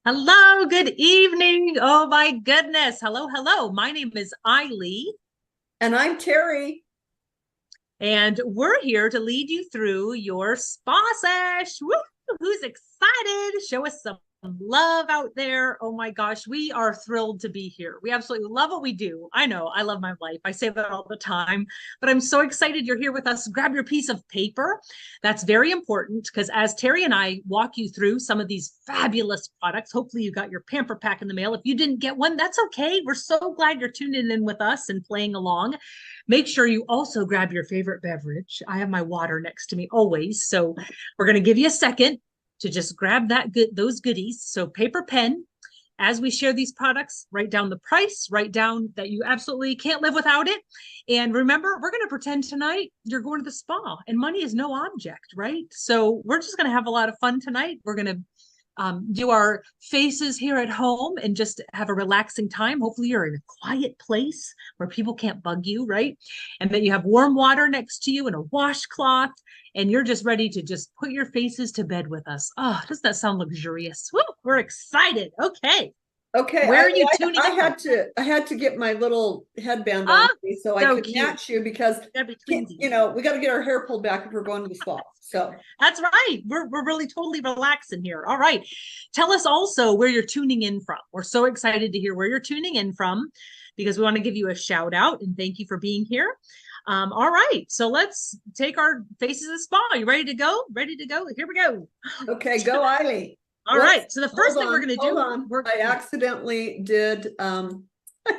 Hello, good evening. Oh my goodness. Hello, hello. My name is Eileen, And I'm Terry. and we're here to lead you through your spa sesh. Woo! Who's excited? Show us some love out there. Oh my gosh, we are thrilled to be here. We absolutely love what we do. I know, I love my life. I say that all the time, but I'm so excited you're here with us. Grab your piece of paper. That's very important because as Terry and I walk you through some of these fabulous products, hopefully you got your pamper pack in the mail. If you didn't get one, that's okay. We're so glad you're tuning in with us and playing along. Make sure you also grab your favorite beverage. I have my water next to me always. So we're going to give you a second to just grab those goodies. So paper, pen. As we share these products, write down the price, write down that you absolutely can't live without it. And remember, we're going to pretend tonight you're going to the spa and money is no object, right? So we're just going to have a lot of fun tonight. We're going to do our faces here at home and just have a relaxing time. Hopefully, you're in a quiet place where people can't bug you, right? And that you have warm water next to you and a washcloth, and you're just ready to just put your faces to bed with us. Oh, doesn't that sound luxurious? Woo, we're excited. Okay. Okay, Where are you tuning I in from? had to get my little headband on Oh, so I so could cute. match you because Gotta be twinsies. we got to get our hair pulled back if we're going to the spa. So That's right. We're really totally relaxing here. All right. Tell us also where you're tuning in from. We're so excited to hear where you're tuning in from because we want to give you a shout out and thank you for being here. All right. So let's take our faces to the spa. You ready to go? Ready to go? Here we go. okay, go Eileen. All Whoops, right. So the first hold thing we're going to hold do, on. we're I accidentally did I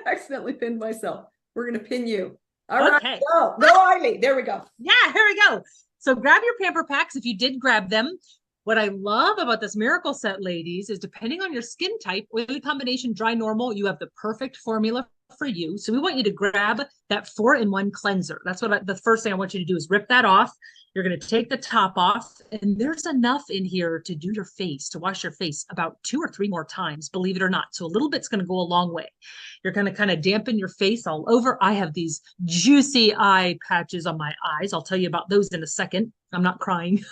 accidentally pinned myself. We're gonna pin you. All right, okay. go Eileen. There we go. Yeah, here we go. So grab your pamper packs if you did grab them. What I love about this miracle set, ladies, is depending on your skin type, oily combination, dry, normal, you have the perfect formula for you. So we want you to grab that 4-in-1 cleanser. That's what the first thing I want you to do is rip that off. You're going to take the top off, and there's enough in here to do your face, to wash your face about 2 or 3 more times, believe it or not. So a little bit's going to go a long way. You're going to kind of dampen your face all over. I have these juicy eye patches on my eyes. I'll tell you about those in a second. I'm not crying.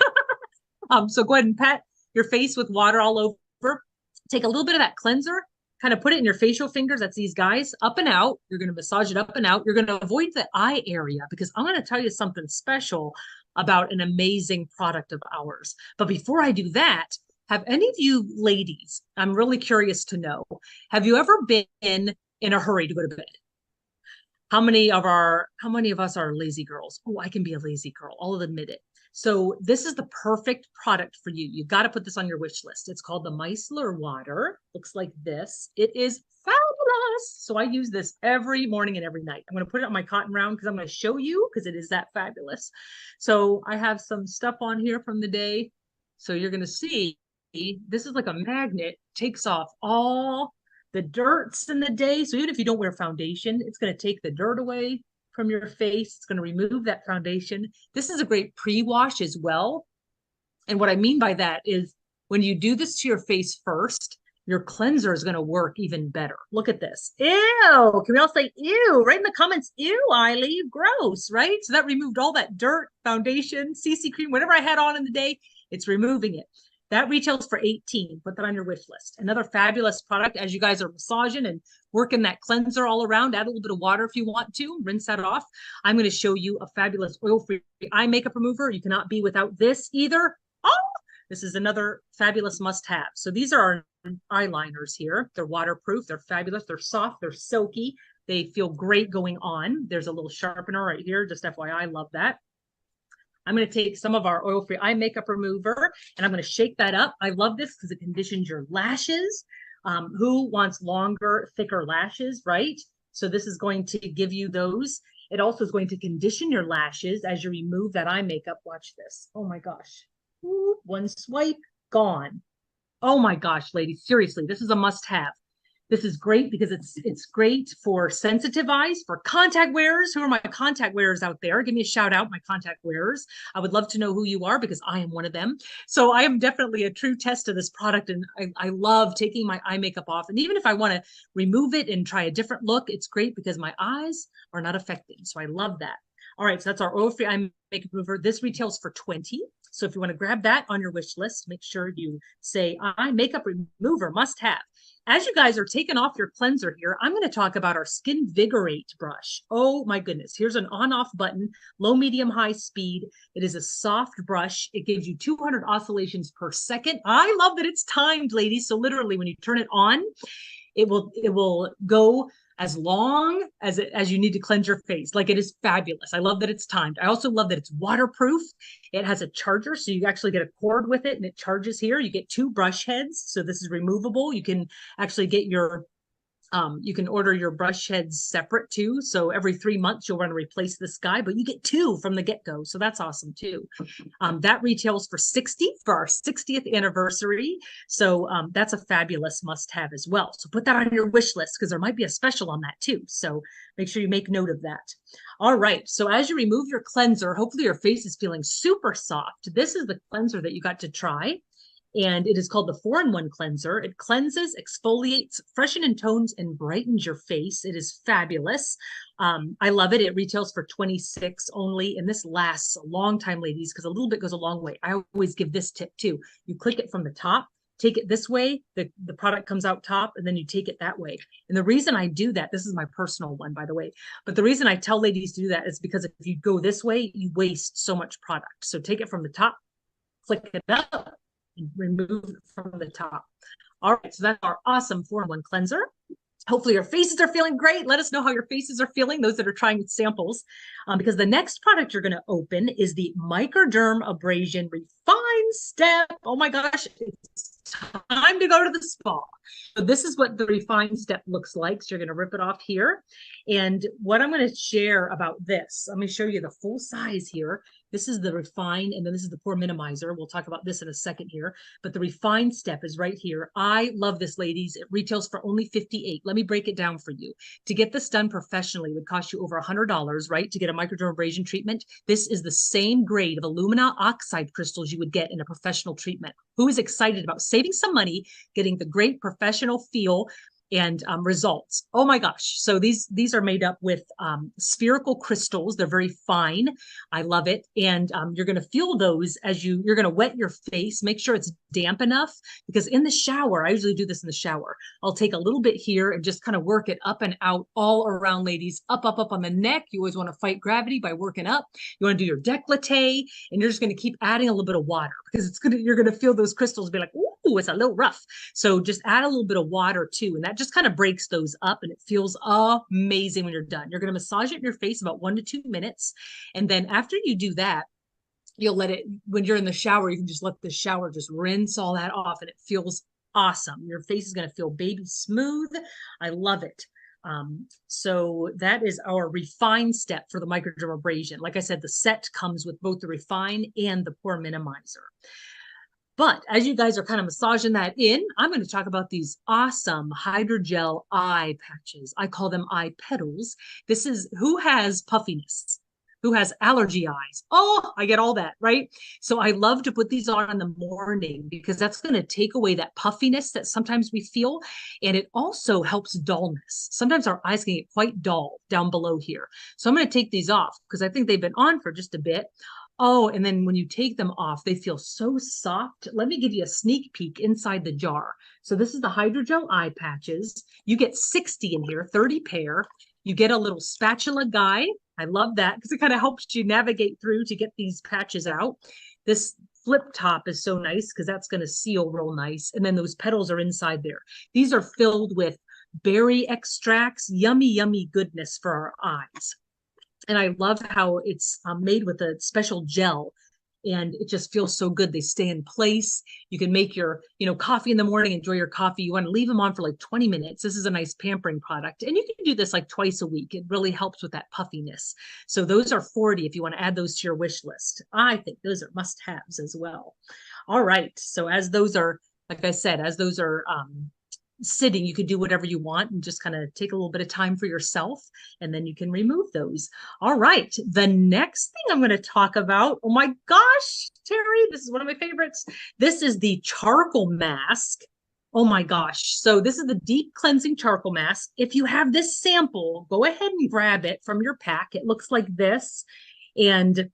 So go ahead and pat your face with water all over. Take a little bit of that cleanser, kind of put it in your facial fingers. That's these guys up and out. You're going to massage it up and out. You're going to avoid the eye area because I'm going to tell you something special about an amazing product of ours. But before I do that, have any of you ladies, I'm really curious to know, have you ever been in a hurry to go to bed? How many of us are lazy girls? Oh, I can be a lazy girl. I'll admit it. So this is the perfect product for you. You've got to put this on your wish list. It's called the micellar water. Looks like this. It is fabulous. So I use this every morning and every night. I'm going to put it on my cotton round because I'm going to show you because it is that fabulous. So I have some stuff on here from the day. So you're going to see this is like a magnet, takes off all the dirts in the day. So even if you don't wear foundation, it's going to take the dirt away from your face. It's going to remove that foundation. This is a great pre-wash as well. And what I mean by that is when you do this to your face first, your cleanser is going to work even better. Look at this. Ew. Can we all say ew? Right in the comments, ew, Eileen, gross, right? So that removed all that dirt, foundation, CC cream, whatever I had on in the day, it's removing it. That retails for 18. Put that on your wish list. Another fabulous product as you guys are massaging and working that cleanser all around. Add a little bit of water if you want to. Rinse that off. I'm going to show you a fabulous oil-free eye makeup remover. You cannot be without this either. Oh, this is another fabulous must-have. So these are our eyeliners here. They're waterproof. They're fabulous. They're soft. They're silky. They feel great going on. There's a little sharpener right here. Just FYI, I love that. I'm going to take some of our oil-free eye makeup remover and I'm going to shake that up. I love this because it conditions your lashes. Who wants longer, thicker lashes, right? So this is going to give you those. It also is going to condition your lashes as you remove that eye makeup. Watch this. Oh my gosh. Ooh, one swipe, gone. Oh my gosh, ladies, seriously, this is a must-have. This is great because it's great for sensitive eyes, for contact wearers. Who are my contact wearers out there? Give me a shout out, my contact wearers. I would love to know who you are because I am one of them. So I am definitely a true test of this product, and I love taking my eye makeup off. And even if I want to remove it and try a different look, it's great because my eyes are not affected. So I love that. All right, so that's our oil-free eye makeup remover. This retails for 20. So if you want to grab that on your wish list, make sure you say eye makeup remover must have. As you guys are taking off your cleanser here, I'm going to talk about our Skin Vigorate brush. Oh my goodness. Here's an on-off button, low, medium, high speed. It is a soft brush. It gives you 200 oscillations per second. I love that it's timed, ladies. So literally when you turn it on, it will go as long as you need to cleanse your face. Like, it is fabulous. I love that it's timed. I also love that it's waterproof. It has a charger, so you actually get a cord with it and it charges here. You get 2 brush heads, so this is removable. You can actually get your you can order your brush heads separate too. So every 3 months you'll want to replace this guy, but you get 2 from the get-go. So that's awesome too. That retails for $60 for our 60th anniversary. So that's a fabulous must-have as well. So put that on your wish list because there might be a special on that too. So make sure you make note of that. All right. So as you remove your cleanser, hopefully your face is feeling super soft. This is the cleanser that you got to try. And it is called the 4-in-1 cleanser. It cleanses, exfoliates, freshens and tones, and brightens your face. It is fabulous. I love it. It retails for $26 only, and this lasts a long time, ladies, because a little bit goes a long way. I always give this tip too. You click it from the top, take it this way, the product comes out top, and then you take it that way. And the reason I do that, this is my personal one, by the way, but the reason I tell ladies to do that is because if you go this way, you waste so much product. So take it from the top, click it up, and remove it from the top. All right, so that's our awesome 4-in-1 cleanser. Hopefully your faces are feeling great. Let us know how your faces are feeling, those that are trying samples, because the next product you're going to open is the Microderm Abrasion Refine Step. Oh my gosh, it's time to go to the spa. So this is what the Refine Step looks like. So you're going to rip it off here. And what I'm going to share about this, let me show you the full size here. This is the Refine, and then this is the Pore Minimizer. We'll talk about this in a second here, but the Refine Step is right here. I love this, ladies. It retails for only $58. Let me break it down for you. To get this done professionally would cost you over $100, right? To get a microdermabrasion treatment. This is the same grade of alumina oxide crystals you would get in a professional treatment. Who is excited about saving some money, getting the great professional feel and results? Oh my gosh. So these are made up with spherical crystals. They're very fine. I love it. And you're going to feel those as you're going to wet your face. Make sure it's damp enough, because in the shower, I usually do this in the shower. I'll take a little bit here and just kind of work it up and out all around, ladies. Up, up, up on the neck. You always want to fight gravity by working up. You want to do your décolleté, and you're just going to keep adding a little bit of water, because you're going to feel those crystals be like, ooh, it's a little rough. So just add a little bit of water too. And that just kind of breaks those up, and it feels amazing when you're done. You're going to massage it in your face about 1 to 2 minutes. And then after you do that, you'll let it, when you're in the shower, you can just let the shower just rinse all that off, and it feels awesome. Your face is going to feel baby smooth. I love it. So that is our Refine Step for the microdermabrasion. Like I said, the set comes with both the Refine and the Pore Minimizer. But as you guys are kind of massaging that in, I'm going to talk about these awesome hydrogel eye patches. I call them eye petals. This is who has puffiness, who has allergy eyes. Oh, I get all that, right? So I love to put these on in the morning, because that's going to take away that puffiness that sometimes we feel. And it also helps dullness. Sometimes our eyes can get quite dull down below here. So I'm going to take these off because I think they've been on for just a bit. Oh, and then when you take them off, they feel so soft. Let me give you a sneak peek inside the jar. So this is the hydrogel eye patches. You get 60 in here, 30 pair. You get a little spatula guide. I love that because it kind of helps you navigate through to get these patches out. This flip top is so nice because that's going to seal real nice. And then those petals are inside there. These are filled with berry extracts, yummy, yummy goodness for our eyes. And I love how it's made with a special gel, and it just feels so good. They stay in place. You can make your, coffee in the morning, enjoy your coffee. You want to leave them on for like 20 minutes. This is a nice pampering product. And you can do this like twice a week. It really helps with that puffiness. So those are 40 if you want to add those to your wish list. I think those are must-haves as well. All right. So as those are, like I said, as those are sitting, you could do whatever you want and just kind of take a little bit of time for yourself, and then you can remove those. All right, the next thing I'm going to talk about, oh my gosh, Terry, this is one of my favorites. This is the charcoal mask. Oh my gosh. So this is the deep cleansing charcoal mask. If you have this sample, go ahead and grab it from your pack. It looks like this. And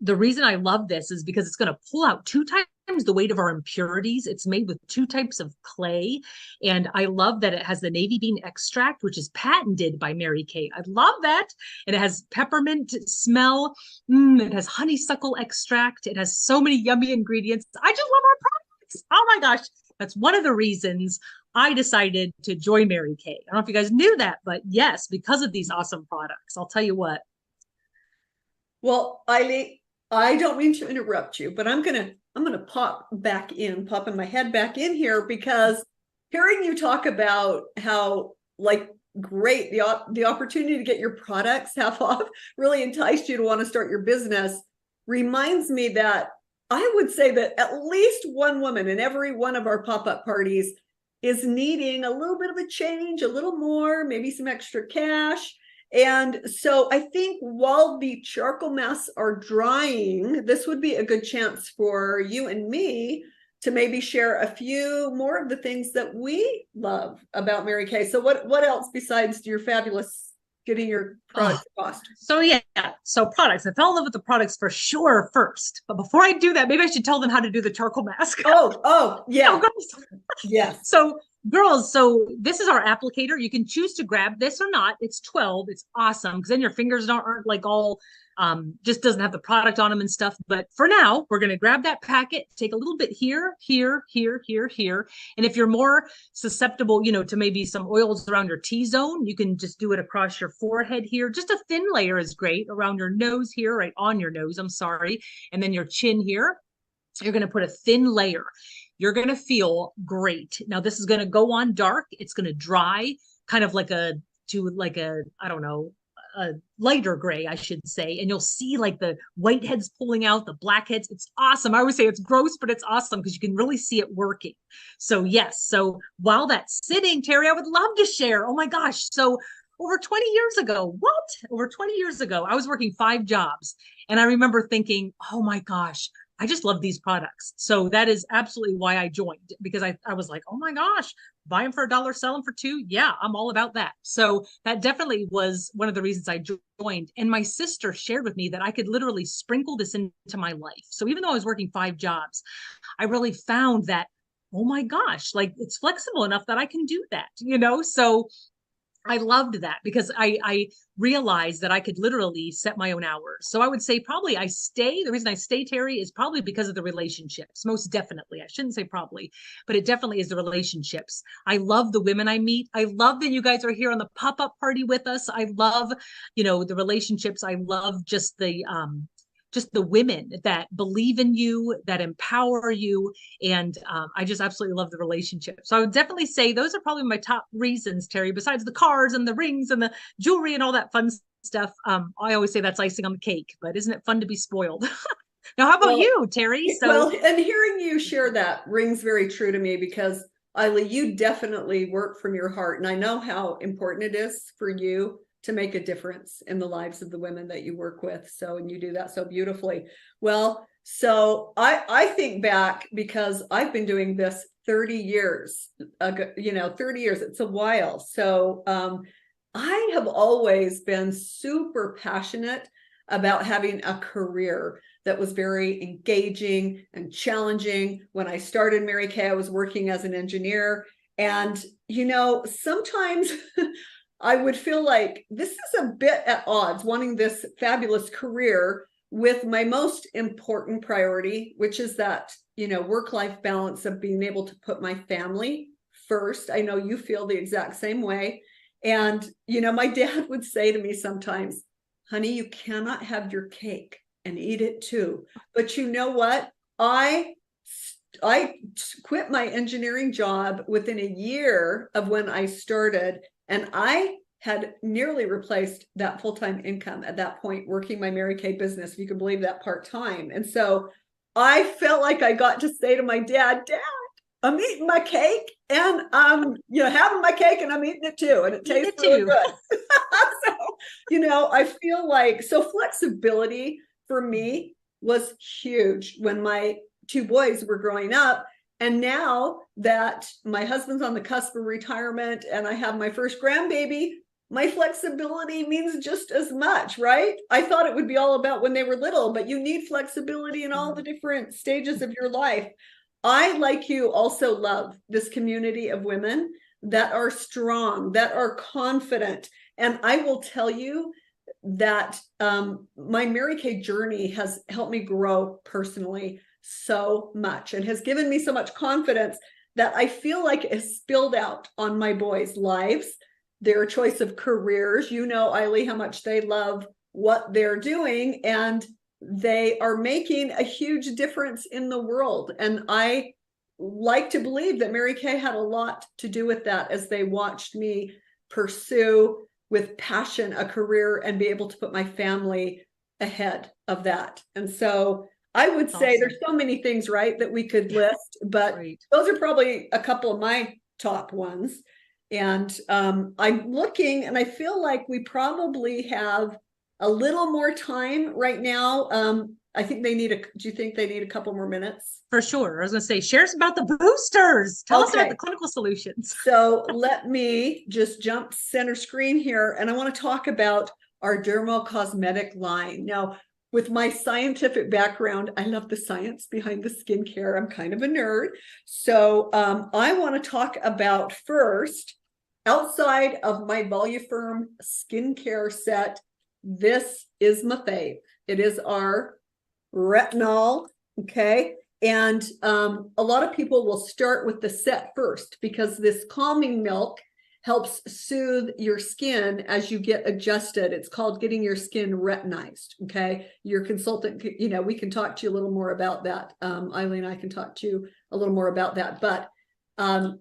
the reason I love this is because it's going to pull out 2 times the weight of our impurities. It's made with 2 types of clay. And I love that it has the navy bean extract, which is patented by Mary Kay. I love that. And it has peppermint smell. It has honeysuckle extract. It has so many yummy ingredients. I just love our products. Oh my gosh. That's one of the reasons I decided to join Mary Kay. I don't know if you guys knew that, but yes, because of these awesome products. I'll tell you what. Well, Eileen, I don't mean to interrupt you, but I'm gonna pop in my head back in here, because hearing you talk about how like great the opportunity to get your products half off really enticed you to want to start your business reminds me that I would say that at least one woman in every one of our pop-up parties is needing a little bit of a change, a little more, maybe some extra cash. And so I think while the charcoal masks are drying, this would be a good chance for you and me to maybe share a few more of the things that we love about Mary Kay. So what else besides your fabulous getting your product cost? So yeah, so products. I fell in love with the products for sure first. But before I do that, maybe I should tell them how to do the charcoal mask. Yeah. Yes. So girls, so this is our applicator. You can choose to grab this or not. It's 12. It's awesome because then your fingers aren't like all just doesn't have the product on them and stuff. But for now, we're going to grab that packet, take a little bit here, here, here, here, here. And if you're more susceptible, to maybe some oils around your T-zone, you can just do it across your forehead here. Just a thin layer is great around your nose here, right on your nose, I'm sorry. And then your chin here. You're going to put a thin layer. You're going to feel great. Now, this is going to go on dark. It's going to dry kind of like I don't know, a lighter gray, I should say. And you'll see like the white heads pulling out, the black heads. It's awesome. I always say it's gross, but it's awesome because you can really see it working. So yes. So while that's sitting, Terry, I would love to share. Oh my gosh. So over 20 years ago, over 20 years ago, I was working 5 jobs. And I remember thinking, oh my gosh, I just love these products. So that is absolutely why I joined, because I was like, oh my gosh, buy them for $1, sell them for $2. Yeah, I'm all about that. So that definitely was one of the reasons I joined. And my sister shared with me that I could literally sprinkle this into my life. So even though I was working 5 jobs, I really found that, oh my gosh, like it's flexible enough that I can do that, So I loved that because I realized that I could literally set my own hours. So I would say probably the reason I stay, Terry, is probably because of the relationships. Most definitely. I shouldn't say probably, but it definitely is the relationships. I love the women I meet. I love that you guys are here on the pop-up party with us. I love, the relationships. I love just the women that believe in you, that empower you. And I just absolutely love the relationship. So I would definitely say those are probably my top reasons, Terry, besides the cars and the rings and the jewelry and all that fun stuff. I always say that's icing on the cake, but isn't it fun to be spoiled? Now, how about you, Terry? And hearing you share that rings very true to me, because Isla, you definitely work from your heart. And I know how important it is for you to make a difference in the lives of the women that you work with. So, and you do that so beautifully. Well, so I think back, because I've been doing this 30 years ago, 30 years, it's a while. So I have always been super passionate about having a career that was very engaging and challenging. When I started Mary Kay, I was working as an engineer. And, sometimes I would feel like this is a bit at odds, wanting this fabulous career with my most important priority, which is that, work-life balance of being able to put my family first. I know you feel the exact same way. And, my dad would say to me sometimes, honey, you cannot have your cake and eat it too. But you know what? I quit my engineering job within a year of when I started, and I had nearly replaced that full-time income at that point, working my Mary Kay business, if you can believe that, part-time. And so I felt like I got to say to my dad, I'm eating my cake, and I'm, having my cake, and I'm eating it too, and it tastes really good. So, I feel like, so flexibility for me was huge when my 2 boys were growing up. And now that my husband's on the cusp of retirement and I have my first grandbaby, my flexibility means just as much, right? I thought it would be all about when they were little, but you need flexibility in all the different stages of your life. I, like you, also love this community of women that are strong, that are confident. And I will tell you that my Mary Kay journey has helped me grow personally so much and has given me so much confidence that I feel like it has spilled out on my boys' lives, their choice of careers. You know, Eileen, how much they love what they're doing, and they are making a huge difference in the world. And I like to believe that Mary Kay had a lot to do with that, as they watched me pursue with passion a career and be able to put my family ahead of that. And so I would say Awesome. there's so many things, right, that we could list, but Great. those are probably a couple of my top ones. And I'm looking, and I feel like we probably have a little more time right now. I think they need do you think they need a couple more minutes? For sure. I was going to say, share us about the boosters. Tell us about Okay. the clinical solutions. So let me just jump center screen here, and I want to talk about our dermocosmetic line. Now, with my scientific background, I love the science behind the skincare. I'm kind of a nerd. So I want to talk about first, outside of my Voluform skincare set, this is my fave. It is our retinol, okay? And a lot of people will start with the set first because this calming milk helps soothe your skin as you get adjusted. It's called getting your skin retinized, okay? Your consultant, you know, we can talk to you a little more about that. Eileen and I can talk to you a little more about that. But a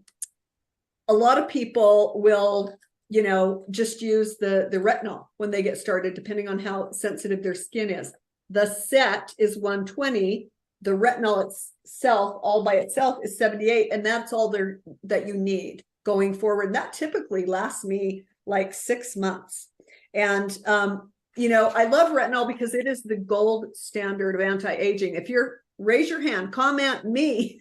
lot of people will, you know, just use the retinol when they get started, depending on how sensitive their skin is. The set is 120. The retinol itself, all by itself, is 78, and that's all there that you need going forward. That typically lasts me like 6 months. And you know, I love retinol because it is the gold standard of anti-aging. If you're, raise your hand, comment me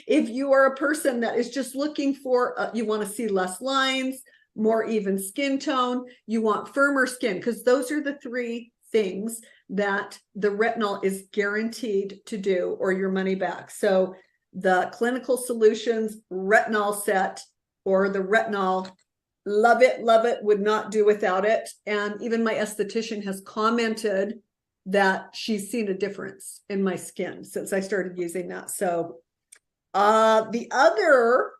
if you are a person that is just looking for you want to see less lines, more even skin tone, you want firmer skin, because those are the three things that the retinol is guaranteed to do, or your money back. So the Clinical Solutions retinol set, or the retinol, love it, would not do without it. And even my esthetician has commented that she's seen a difference in my skin since I started using that. So the other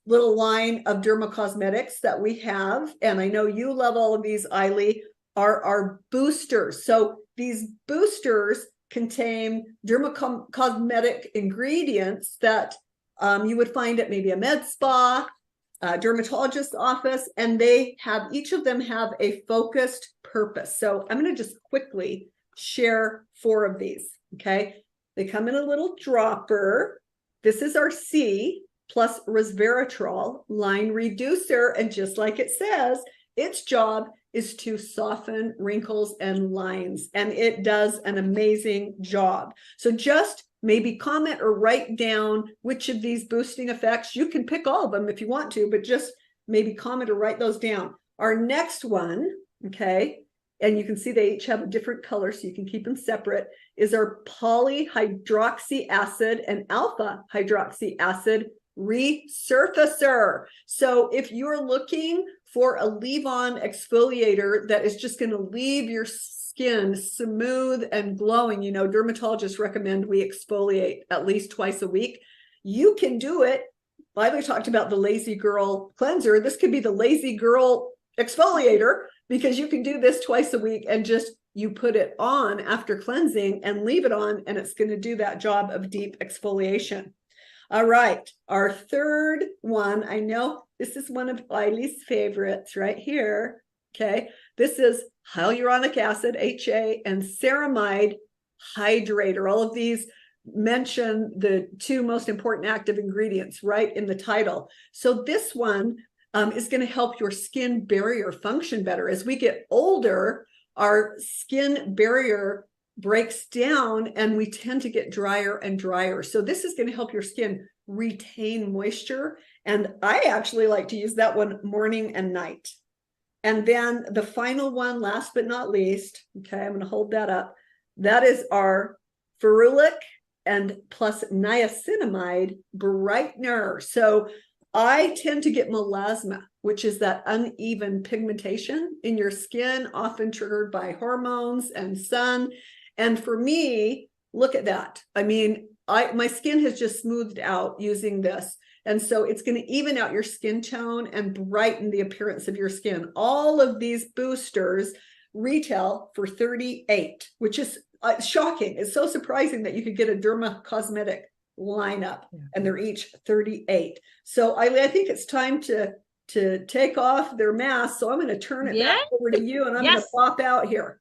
little line of dermocosmetics that we have, and I know you love all of these, Eileen, are our boosters. So these boosters contain dermocosmetic ingredients that you would find at maybe a med spa, a dermatologist's office, and they have, each of them have a focused purpose. So I'm going to just quickly share 4 of these, okay? They come in a little dropper. This is our C plus resveratrol line reducer, and just like it says, its job is to soften wrinkles and lines, and it does an amazing job. So just maybe comment or write down which of these boosting effects. You can pick all of them if you want to, but just maybe comment or write those down. Our next one, okay, and you can see they each have a different color, so you can keep them separate, is our polyhydroxy acid and alpha hydroxy acid resurfacer. So if you're looking for a leave-on exfoliator that is just going to leave your skin smooth and glowing, you know, dermatologists recommend we exfoliate at least twice a week. You can do it. Lily talked about the lazy girl cleanser. This could be the lazy girl exfoliator, because you can do this twice a week and just, you put it on after cleansing and leave it on, and it's going to do that job of deep exfoliation. All right, our third one, I know this is one of Eileen's favorites right here, okay? This is hyaluronic acid, HA, and ceramide hydrator. All of these mention the 2 most important active ingredients right in the title. So this one is going to help your skin barrier function better. As we get older, our skin barrier breaks down and we tend to get drier and drier. So this is going to help your skin retain moisture. And I actually like to use that one morning and night. And then the final one, last but not least, okay, I'm going to hold that up. That is our ferulic and plus niacinamide brightener. So I tend to get melasma, which is that uneven pigmentation in your skin, often triggered by hormones and sun. And for me, look at that. I mean, my skin has just smoothed out using this. And so it's going to even out your skin tone and brighten the appearance of your skin. All of these boosters retail for $38, which is shocking. It's so surprising that you could get a derma cosmetic lineup, and they're each $38. So I think it's time to take off their masks. So I'm going to turn it back over to you, and I'm going to pop out here.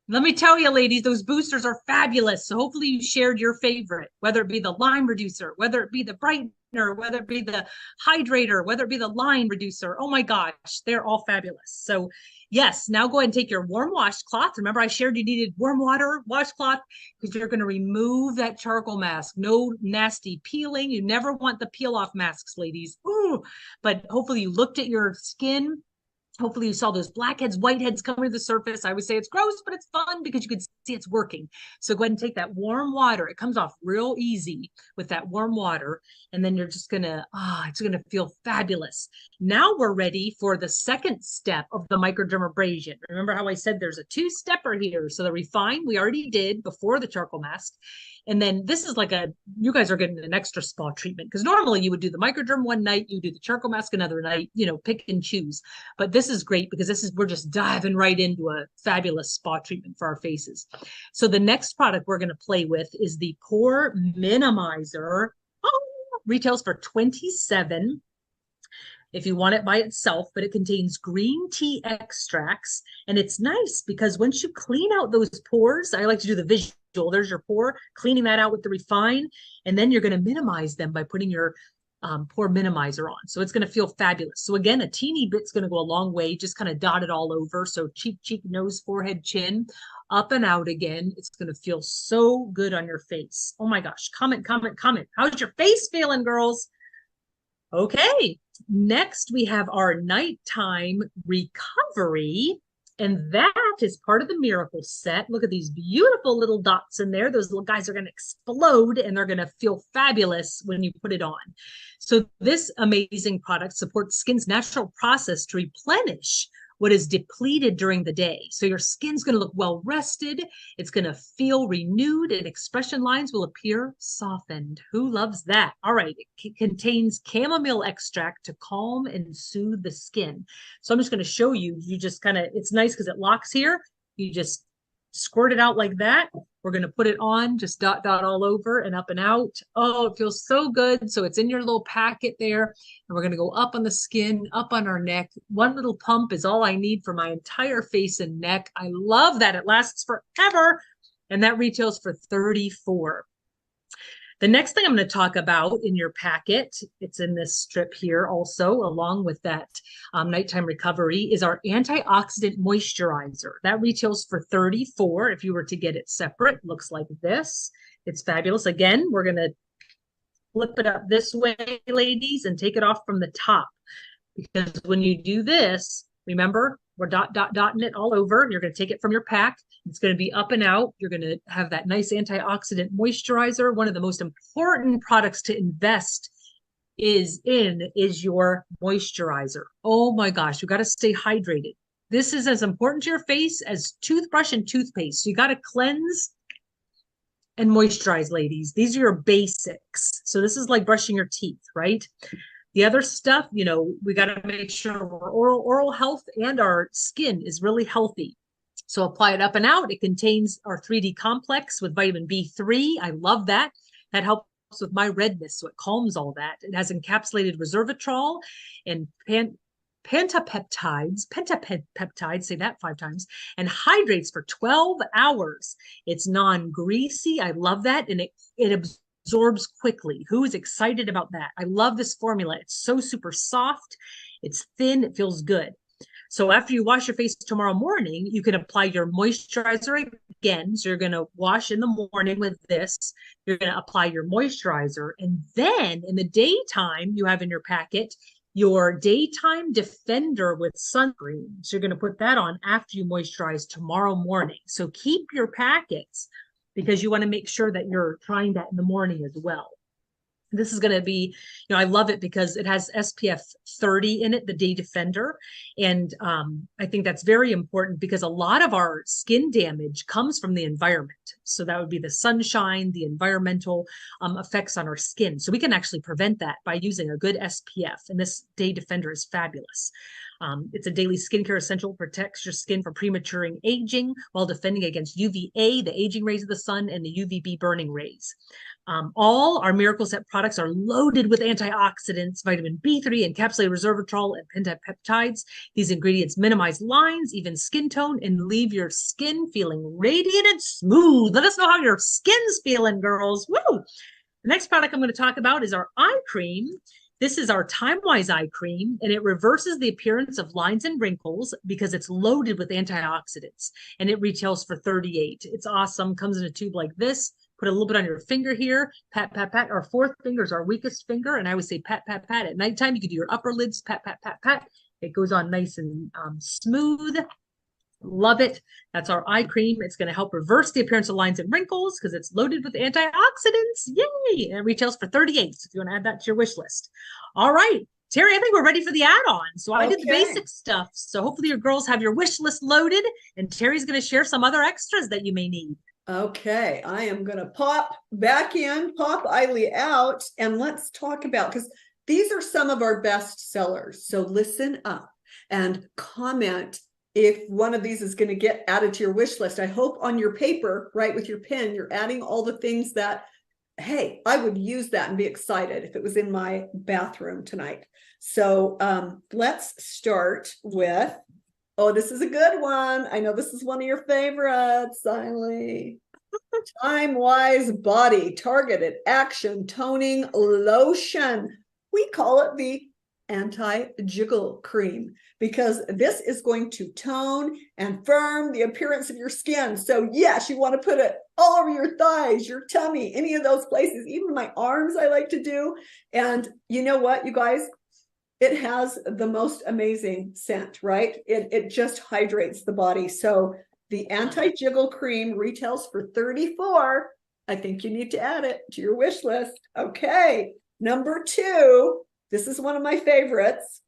Let me tell you, ladies, those boosters are fabulous. So hopefully you shared your favorite, whether it be the lime reducer, whether it be the brightener, whether it be the hydrator, whether it be the line reducer. Oh my gosh, they're all fabulous. So yes, now go ahead and take your warm washcloth. Remember, I shared you needed warm water washcloth because you're going to remove that charcoal mask. No nasty peeling. You never want the peel off masks, ladies. Ooh, but hopefully you looked at your skin. Hopefully you saw those blackheads, whiteheads coming to the surface. I would say it's gross, but it's fun because you can see it's working. So go ahead and take that warm water. It comes off real easy with that warm water. And then you're just going to, it's going to feel fabulous. Now we're ready for the second step of the microdermabrasion. Remember how I said there's a two-stepper here. So the refine we already did before the charcoal mask. And then this is like you guys are getting an extra spa treatment because normally you would do the microderm one night, you do the charcoal mask another night, pick and choose. But this is great because we're just diving right into a fabulous spa treatment for our faces. So the next product we're going to play with is the Pore Minimizer. Retails for $27 if you want it by itself, but it contains green tea extracts. And it's nice because once you clean out those pores, I like to do the visual. There's your pore, cleaning that out with the refine, and then you're going to minimize them by putting your pore minimizer on. So it's going to feel fabulous. So again, a teeny bit's going to go a long way. Just kind of dot it all over. So cheek, nose, forehead, chin, up and out again. It's going to feel so good on your face. Oh my gosh. Comment. How's your face feeling, girls? Okay. Next, we have our nighttime recovery. And that is part of the miracle set. Look at these beautiful little dots in there. Those little guys are going to explode and they're going to feel fabulous when you put it on. So this amazing product supports skin's natural process to replenish what is depleted during the day. So your skin's going to look well rested. It's going to feel renewed and expression lines will appear softened. Who loves that? All right. It contains chamomile extract to calm and soothe the skin. So I'm just going to show you, it's nice because it locks here. You just squirt it out like that. We're going to put it on, just dot all over and up and out. Oh, it feels so good. So it's in your little packet there. And we're going to go up on the skin, up on our neck. One little pump is all I need for my entire face and neck. I love that. It lasts forever. And that retails for $34. The next thing I'm going to talk about in your packet, it's in this strip here also, along with that nighttime recovery, is our antioxidant moisturizer. That retails for $34 if you were to get it separate. Looks like this. It's fabulous. Again, we're going to flip it up this way, ladies, and take it off from the top. Because when you do this, remember, we're dotting it all over. You're going to take it from your pack. It's going to be up and out. You're going to have that nice antioxidant moisturizer. One of the most important products to invest is your moisturizer. Oh my gosh, you got to stay hydrated. This is as important to your face as toothbrush and toothpaste. So you got to cleanse and moisturize, ladies. These are your basics. So this is like brushing your teeth, right? The other stuff, we got to make sure our oral health and our skin is really healthy. So apply it up and out. It contains our 3D complex with vitamin B3. I love that. That helps with my redness. So it calms all that. It has encapsulated resveratrol and pentapeptides, say that 5 times, and hydrates for 12 hours. It's non-greasy. I love that. And it absorbs quickly. Who is excited about that? I love this formula. It's so super soft. It's thin. It feels good. So after you wash your face tomorrow morning, you can apply your moisturizer again. So you're going to wash in the morning with this. You're going to apply your moisturizer. And then in the daytime, you have in your packet your daytime defender with sunscreen. So you're going to put that on after you moisturize tomorrow morning. So keep your packets because you want to make sure that you're trying that in the morning as well. This is going to be, I love it because it has SPF 30 in it, the Day Defender. And I think that's very important because a lot of our skin damage comes from the environment. So that would be the sunshine, the environmental effects on our skin. So we can actually prevent that by using a good SPF. And this Day Defender is fabulous. It's a daily skincare essential, protects your skin from premature aging while defending against UVA, the aging rays of the sun, and the UVB burning rays. All our Miracle Set products are loaded with antioxidants, vitamin B3, encapsulated resveratrol, and pentapeptides. These ingredients minimize lines, even skin tone, and leave your skin feeling radiant and smooth. Let us know how your skin's feeling, girls. Woo! The next product I'm going to talk about is our eye cream. This is our Time-Wise eye cream, and it reverses the appearance of lines and wrinkles because it's loaded with antioxidants, and it retails for $38. It's awesome. Comes in a tube like this. Put a little bit on your finger here. Pat, pat, pat. Our fourth finger is our weakest finger, and I would say pat, pat, pat. At nighttime, you could do your upper lids, pat, pat, pat, pat. It goes on nice and smooth. Love it. That's our eye cream. It's going to help reverse the appearance of lines and wrinkles because it's loaded with antioxidants. Yay! And it retails for $38. So if you want to add that to your wish list. All right. Terry, I think we're ready for the add-on. So I did the basic stuff. So hopefully your girls have your wish list loaded, and Terry's going to share some other extras that you may need. Okay, I am going to pop back in, pop Eiley out, and let's talk about, because these are some of our best sellers. So listen up and comment if one of these is going to get added to your wish list. I hope on your paper, right, with your pen, you're adding all the things that, hey, I would use that and be excited if it was in my bathroom tonight. So let's start with, oh, this is a good one. I know this is one of your favorites, Eiley. Time-Wise Body Targeted Action Toning Lotion. We call it the anti-jiggle cream because this is going to tone and firm the appearance of your skin. So yes, you want to put it all over your thighs, your tummy, any of those places, even my arms I like to do. And you know what, you guys? It has the most amazing scent, right? It just hydrates the body. So the anti-jiggle cream retails for $34. I think you need to add it to your wish list. Okay, number 2. This is one of my favorites.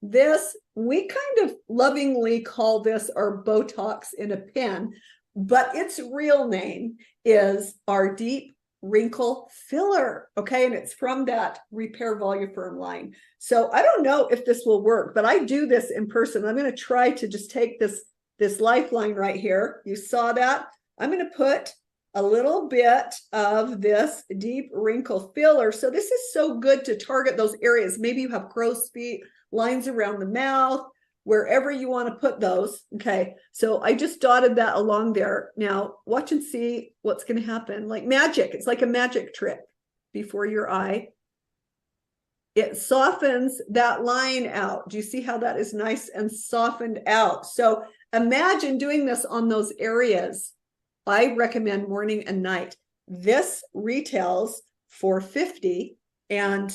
This, we kind of lovingly call this our Botox in a pen, but its real name is our Deep Wrinkle Filler. Okay, and it's from that Repair Voluform line. So I don't know if this will work, but I do this in person. I'm going to try to just take this lifeline right here. You saw that? I'm going to put a little bit of this Deep Wrinkle Filler. So this is so good to target those areas. Maybe you have crow's feet, lines around the mouth, wherever you want to put those. Okay, so I just dotted that along there. Now watch and see what's going to happen. Like magic. It's like a magic trick before your eye. It softens that line out. Do you see how that is nice and softened out? So imagine doing this on those areas. I recommend morning and night. This retails for $50, and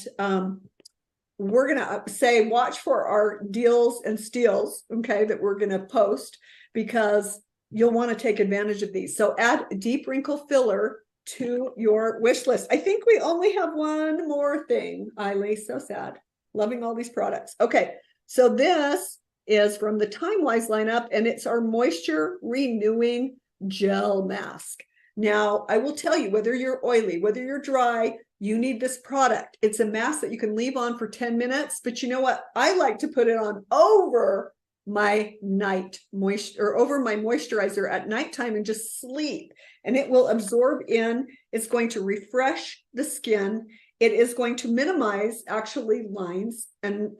we're going to say watch for our deals and steals, okay, that we're going to post because you'll want to take advantage of these. So add Deep Wrinkle Filler to your wish list. I think we only have one more thing, Eiley. So sad. Loving all these products. Okay, so this is from the Time-Wise lineup, and it's our Moisture Renewing Gel Mask. Now, I will tell you, whether you're oily, whether you're dry, you need this product. It's a mask that you can leave on for 10 minutes, but you know what? I like to put it on over my night moisture or over my moisturizer at nighttime and just sleep, and it will absorb in. It's going to refresh the skin. It is going to minimize actually lines and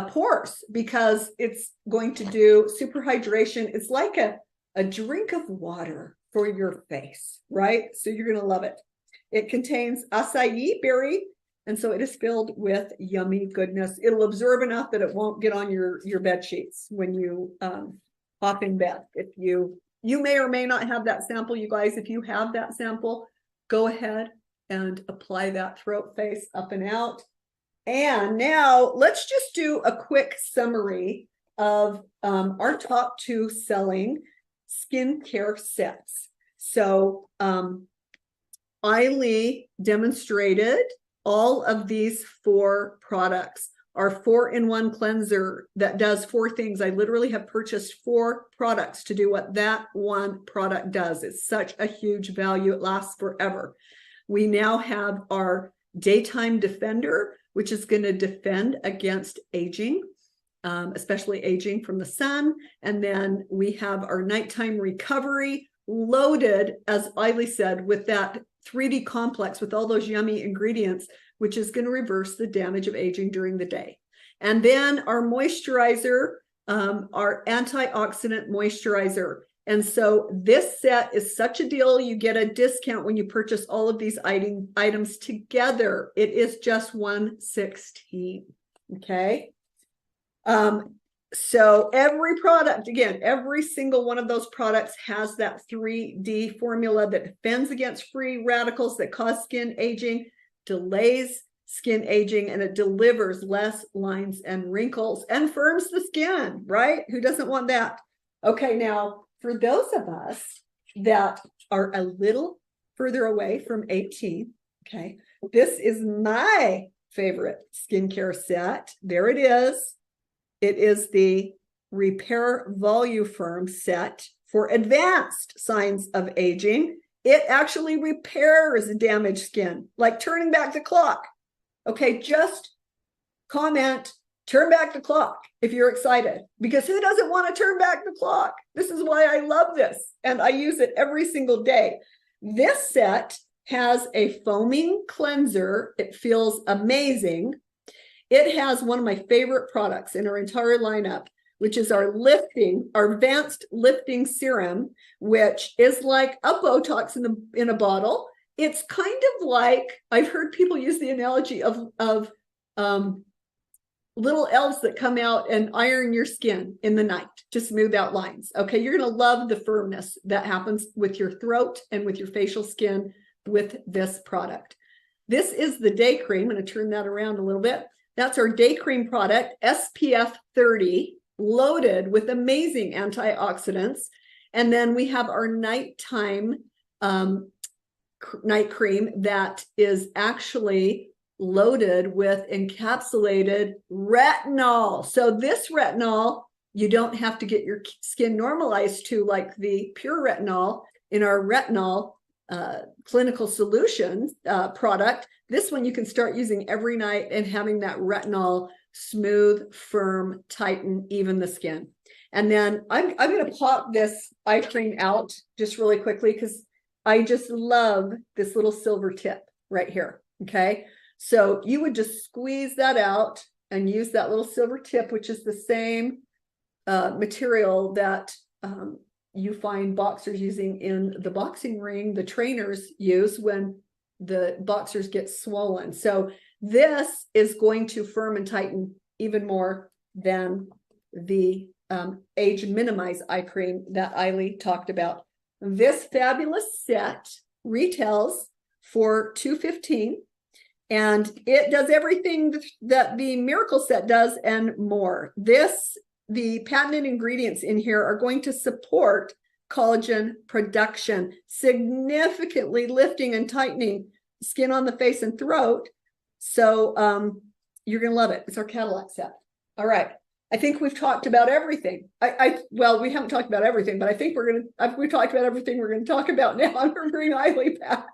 pores because it's going to do super hydration. It's like a drink of water for your face, right? So you're going to love it. It contains acai berry, and so it is filled with yummy goodness. It'll absorb enough that it won't get on your bed sheets when you hop in bed. If you may or may not have that sample, you guys. If you have that sample, go ahead and apply that throat face up and out. And now let's just do a quick summary of our top 2 selling skincare sets. So Eiley demonstrated all of these 4 products. Our 4-in-1 cleanser that does 4 things. I literally have purchased 4 products to do what that one product does. It's such a huge value. It lasts forever. We now have our daytime defender, which is going to defend against aging, especially aging from the sun. And then we have our nighttime recovery, loaded, as Eiley said, with that 3D complex with all those yummy ingredients, which is going to reverse the damage of aging during the day. And then our moisturizer, our antioxidant moisturizer. And so this set is such a deal. You get a discount when you purchase all of these items together. It is just $116. Okay. So every product, again, every single one of those products has that 3D formula that defends against free radicals that cause skin aging, delays skin aging, and it delivers less lines and wrinkles and firms the skin, right? Who doesn't want that? Okay, now for those of us that are a little further away from 18, okay, this is my favorite skincare set. There it is. It is the Repair Voluform set for advanced signs of aging. It actually repairs damaged skin, like turning back the clock. Okay, just comment, turn back the clock if you're excited, because who doesn't want to turn back the clock? This is why I love this, and I use it every single day. This set has a foaming cleanser. It feels amazing. It has one of my favorite products in our entire lineup, which is our advanced lifting serum, which is like a Botox in a bottle. It's kind of like, I've heard people use the analogy of little elves that come out and iron your skin in the night to smooth out lines. Okay, you're going to love the firmness that happens with your throat and with your facial skin with this product. This is the day cream. I'm going to turn that around a little bit. That's our day cream product, SPF 30, loaded with amazing antioxidants. And then we have our nighttime night cream that is actually loaded with encapsulated retinol. So this retinol, you don't have to get your skin normalized to like the pure retinol in our retinol clinical solutions product. This one you can start using every night and having that retinol smooth, firm, tighten, even the skin. And then I'm going to pop this eye cream out just really quickly because I just love this little silver tip right here. Okay, so you would just squeeze that out and use that little silver tip, which is the same material that you find boxers using in the boxing ring, the trainers use when the boxers get swollen. So this is going to firm and tighten even more than the age minimize eye cream that Eiley talked about. This fabulous set retails for $215, and it does everything that the Miracle set does and more. The patented ingredients in here are going to support collagen production, significantly lifting and tightening skin on the face and throat. So you're going to love it. It's our Cadillac set. All right. I think we've talked about everything. Well, we haven't talked about everything, but I think we've talked about everything we're going to talk about now. I'm going to bring Eiley back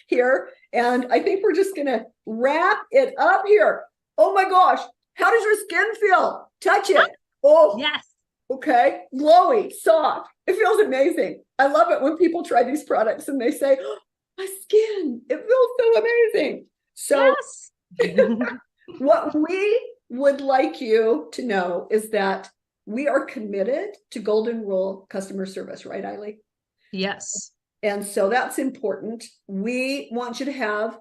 here. And I think we're just going to wrap it up here. Oh my gosh. How does your skin feel? Touch it. Oh, yes. Okay. Glowy, soft. It feels amazing. I love it when people try these products and they say, oh, my skin, it feels so amazing. So Yes. what we would like you to know is that we are committed to golden rule customer service, right, Eiley? Yes. And so that's important. We want you to have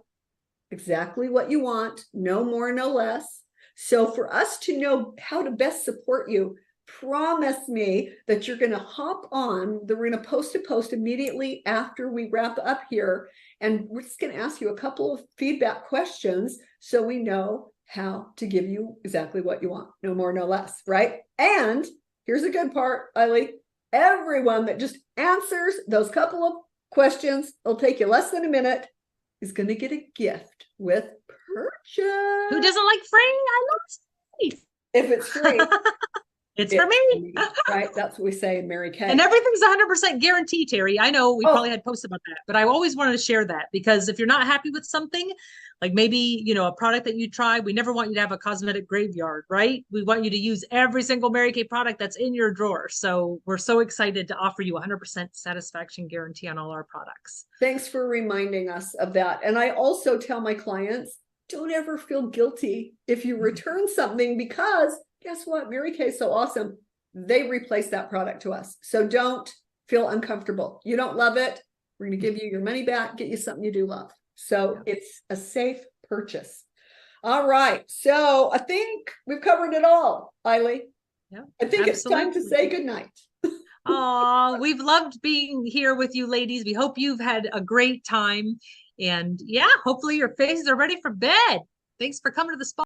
exactly what you want, no more, no less. So for us to know how to best support you, promise me that you're going to hop on. We're going to post a post immediately after we wrap up here. And we're just going to ask you a couple of feedback questions so we know how to give you exactly what you want, no more, no less, right? And here's a good part, Eileen. Everyone that just answers those couple of questions, it'll take you less than a minute, is going to get a gift with purchase. Who doesn't like free? I love free. If it's free, It's for me. Right? That's what we say in Mary Kay. And everything's 100% guaranteed, Terry. I know we probably Oh, had posts about that, but I always wanted to share that because if you're not happy with something, like maybe, you know, a product that you try, we never want you to have a cosmetic graveyard, right? We want you to use every single Mary Kay product that's in your drawer. So we're so excited to offer you 100% satisfaction guarantee on all our products. thanks for reminding us of that. And I also tell my clients, don't ever feel guilty if you return something, because guess what? Mary Kay is so awesome. They replace that product to us. So don't feel uncomfortable. You don't love it, we're going to give you your money back, get you something you do love. So it's a safe purchase. All right. So I think we've covered it all, Eileen. Yeah, I think absolutely. it's time to say goodnight. Oh, we've loved being here with you ladies. We hope you've had a great time. And yeah, hopefully your faces are ready for bed. Thanks for coming to the spa.